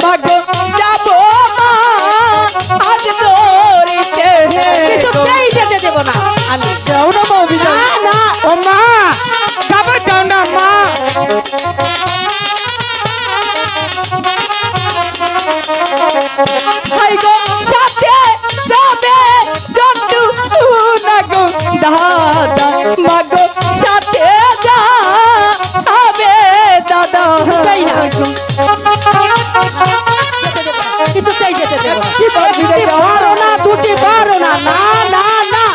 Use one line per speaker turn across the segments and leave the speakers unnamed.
মাগো যাবো মা আজ দৌড়িতে কিছুতেই যেতে দেব না আমি। যাও না মা অভিযান। না ও মা যাবো, যাও না মা। ভাই গো সাথে যাবে জন্টু না গো দাদা, মাগো সাথে যাবে দাদা। তাই না কিছুতেই যেতে দেব না। কি পারো না, দুটি পারো না। না না না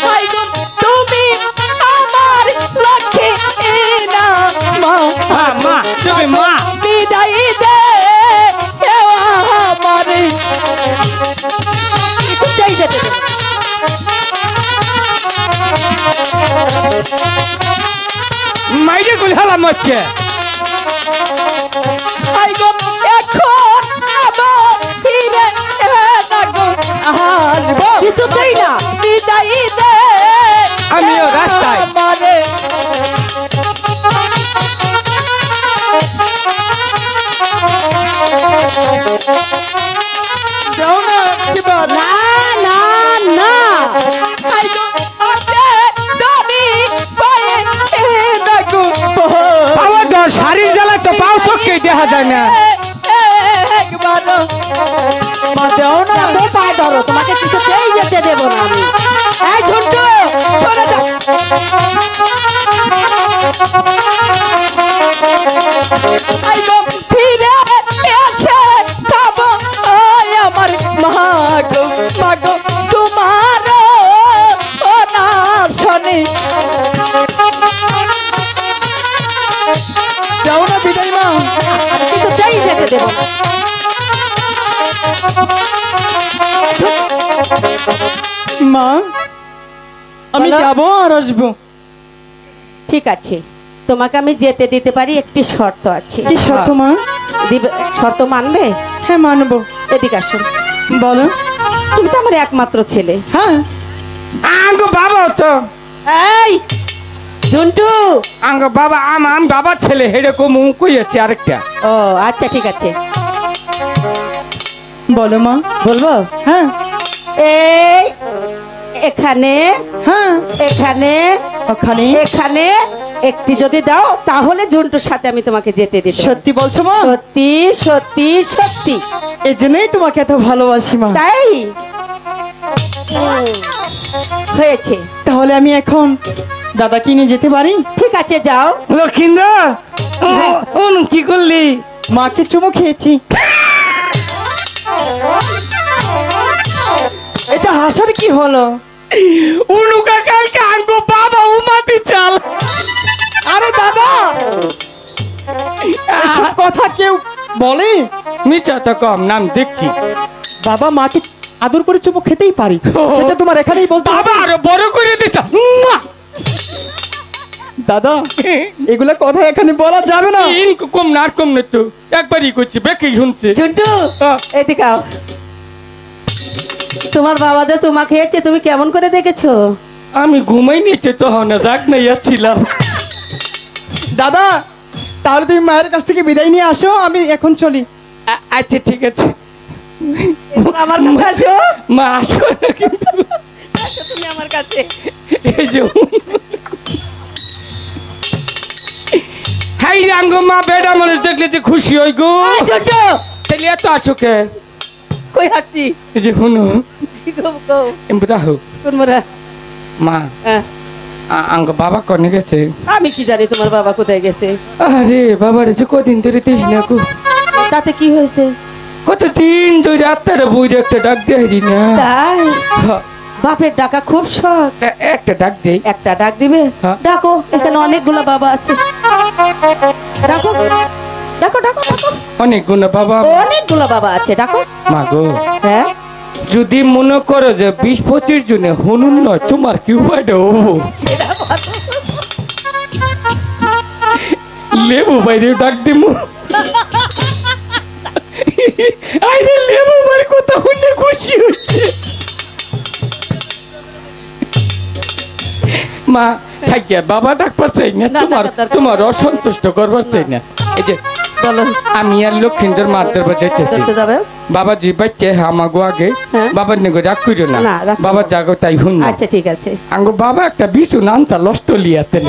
ভাই গো তুমি আমার লক্ষ্মী না মা। মা তুমি মা বিদায় দে আমারে, কিছুতেই যেতে দেব না। মাইরে গুল হালাম হচ্ছে। ভাই গো এখন আবো ফিরে লাগো আসবো, কিছুতেই না। বিদায় দে আমিও রাস্তায় আমারে। যাও না কিবা। না না না ভাই গো আপে দড়ি পায়ে লাগো। বাবা তো শাড়ির জ্বালা তো পাও সকে দেখা যায় না। একবার মা দাও না, তো পা ধরো, তোমাকে কিছুতেই যেতে দেব না আমি। এই ঝন্টু চলে যাও। আই গো ফিরে এসে খাবো আমার মাগো, মাগো তোমার না শনি। যাও না বিদায় মা, কিছুতেই যেতে দেব না। মা আমি যাবো আর আসবো। ঠিক আছে, তোমাকে আমি যেতে দিতে পারি, একটি শর্ত আছে। কি শর্ত মা? শর্ত মানবে? হ্যাঁ মানবো। এদিকে আসো। বলো। তুমি তো আমার একমাত্র ছেলে। হ্যাঁ আঙ্গ বাবা তো। এই ঝন্টু আঙ্গ বাবা, আমি বাবার ছেলে, এরকম কই আছে আরেকটা। ও আচ্ছা ঠিক আছে, বলো মা। বলবো? হ্যাঁ। এই এখানে, হ্যাঁ এখানে, ওখানে, এখানে একটি যদি দাও তাহলে ঝন্টুর সাথে আমি তোমাকে যেতে দিই। সত্যি বলছো মা? সত্যি সত্যি সত্যি। এই জন্যই তোমাকে এত ভালোবাসি মা। তাই হয়েছে। তাহলে আমি এখন দাদা কিনে যেতে পারি? ঠিক আছে যাও। লক্ষিন্দর কি করলি? মাকে চুমু খেয়েছি। এটা হাসার কি হলো? উনুকা কালকে আনবো বাবা উমাতি চাল। আরে দাদা এসব কথা কেউ বলে? মিচাটা কম, নাম দেখছি। বাবা মাকে আদর করে চুমু খেতেই পারি, সেটা তোমার এখানেই বলতে। বাবা আরো বড় করে দিছ। দাদা এগুলা কথা এখানে বলা যাবে না। কম না, কম না তো একবারই করছি, বেঁকে শুনছে। ঝন্টু এদিকে আও। তোমার বাবা যে চুমা খেয়েছে তুমি কেমন করে দেখেছো? আমি ঘুমাই নিয়েছি তো না, যাক না যাচ্ছিলাম। দাদা তাহলে তুমি মায়ের কাছ থেকে বিদায় নিয়ে আসো, আমি এখন চলি। আচ্ছা ঠিক আছে, আমার কাছে আসো। মা আসো না কিন্তু, আসো তুমি আমার কাছে। এই যে হাই রাঙ্গ মা বেড়া মানুষ দেখলে যে খুশি হই গো। তাহলে এত আসো কে? কই হাঁটছি? এই যে শুনো মা, আঙ্গ বাবা কনে গেছে? আমি কি জানি তোমার বাবা কোথায় গেছে। আরে বাবার যে কদিন ধরে দেখি না গো। তাতে কি হয়েছে? কতদিন ধরে আত্মারা বইরে একটা ডাক দেয় না। তাই বাপের ডাকা খুব শখ। একটা ডাক দেই। একটা ডাক দিবে? ডাকো, এখানে অনেকগুলো বাবা আছে। ডাকো ডাকো ডাকো ডাকো। অনেকগুলো বাবা, অনেকগুলো বাবা আছে, ডাকো। মা গো হ্যাঁ, যদি মনে করো যে 20-25 জনে হনুন নয়, তোমার কি উপায় হবো? লেবু বাইরে ডাক দিমু। আইরে লেবু মার কথা শুনে খুশি হচ্ছে মা থাকিয়া বাবা ডাকবার চাই না তোমার অসন্তুষ্ট করবার চাই না এই যে
বলো
আমি আর লক্ষ্মীন্দর মারতে যাইতেছি বাবাজি বাচ্চা আমাগো আগে বাবার নিগো রাগ করিও না বাবার জাগো তাই হুন
আচ্ছা ঠিক আছে
আঙ্গো বাবা একটা বিছু নানসা লষ্ট লিয়াতে